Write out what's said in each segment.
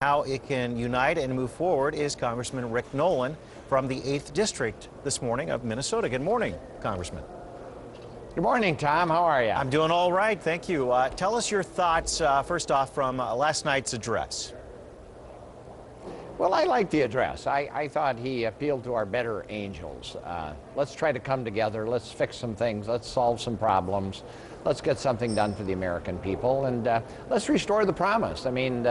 How it can unite and move forward is Congressman Rick Nolan from the 8th District this morning of Minnesota. Good morning, Congressman. Good morning, Tom. How are you? I'm doing all right, thank you. Tell us your thoughts, first off, from last night's address. Well, I liked the address. I thought he appealed to our better angels. Let's try to come together. Let's fix some things. Let's solve some problems. Let's get something done for the American people, and let's restore the promise. I mean,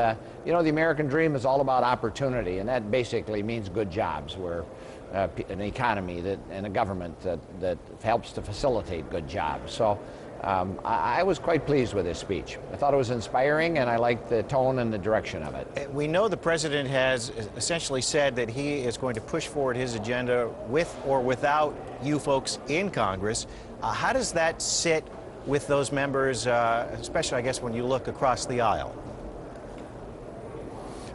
you know, the American dream is all about opportunity, and that basically means good jobs. We're an economy and a government that helps to facilitate good jobs. So I was quite pleased with his speech. I thought it was inspiring, and I liked the tone and the direction of it. We know the president has essentially said that he is going to push forward his agenda with or without you folks in Congress. How does that sit with those members, especially, I guess, when you look across the aisle?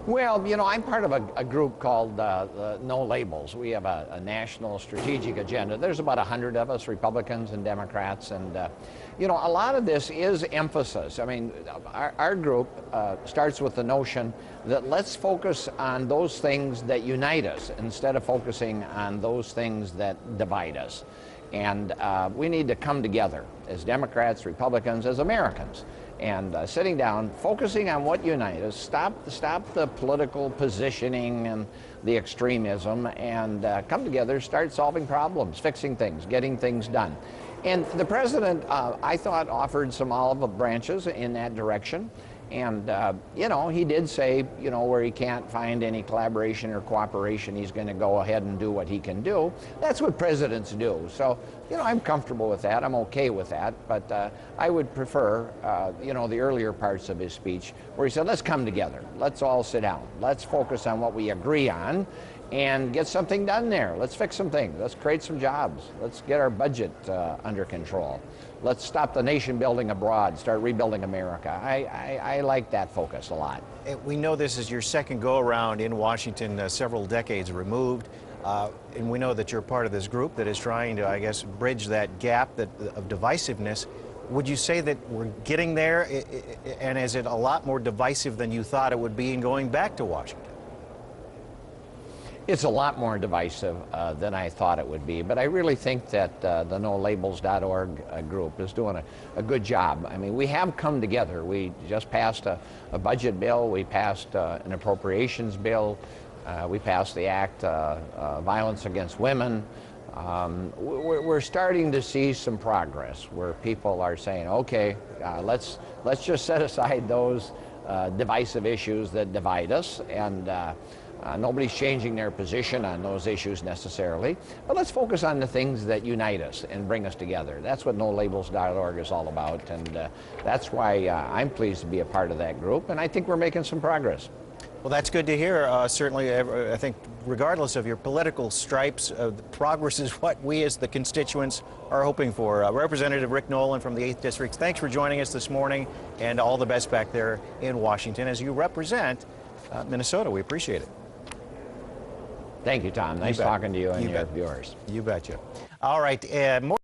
Well, you know, I'm part of a group called No Labels. We have a national strategic agenda. There's about 100 of us, Republicans and Democrats, and you know, a lot of this is emphasis. I mean, our group starts with the notion that let's focus on those things that unite us instead of focusing on those things that divide us. And we need to come together as Democrats, Republicans, as Americans, and sitting down, focusing on what unites us, stop the political positioning and the extremism, and come together, start solving problems, fixing things, getting things done. And the president, I thought, offered some olive branches in that direction. And, you know, he did say, you know, where he can't find any collaboration or cooperation, he's going to go ahead and do what he can do. That's what presidents do. So, you know, I'm comfortable with that. I'm okay with that. But I would prefer, you know, the earlier parts of his speech where he said, let's come together. Let's all sit down. Let's focus on what we agree on and get something done there. Let's fix some things. Let's create some jobs. Let's get our budget under control. Let's stop the nation building abroad, start rebuilding America. I like that focus a lot. We know this is your second go-around in Washington, several decades removed, and we know that you're part of this group that is trying to, I guess, bridge that gap of divisiveness. Would you say that we're getting there, and is it a lot more divisive than you thought it would be in going back to Washington? It's a lot more divisive than I thought it would be, but I really think that the NoLabels.org group is doing a good job. I mean, we have come together. We just passed a budget bill. We passed an appropriations bill. We passed the act, Violence Against Women. We're starting to see some progress where people are saying, okay, let's just set aside those divisive issues that divide us, and nobody's changing their position on those issues necessarily, but let's focus on the things that unite us and bring us together. That's what NoLabels.org is all about, and that's why I'm pleased to be a part of that group, and I think we're making some progress. Well, that's good to hear. Certainly, I think regardless of your political stripes, the progress is what we as the constituents are hoping for. Representative Rick Nolan from the 8th District, thanks for joining us this morning, and all the best back there in Washington as you represent Minnesota. We appreciate it. Thank you, Tom. Nice talking to you and your viewers. You betcha. All right. More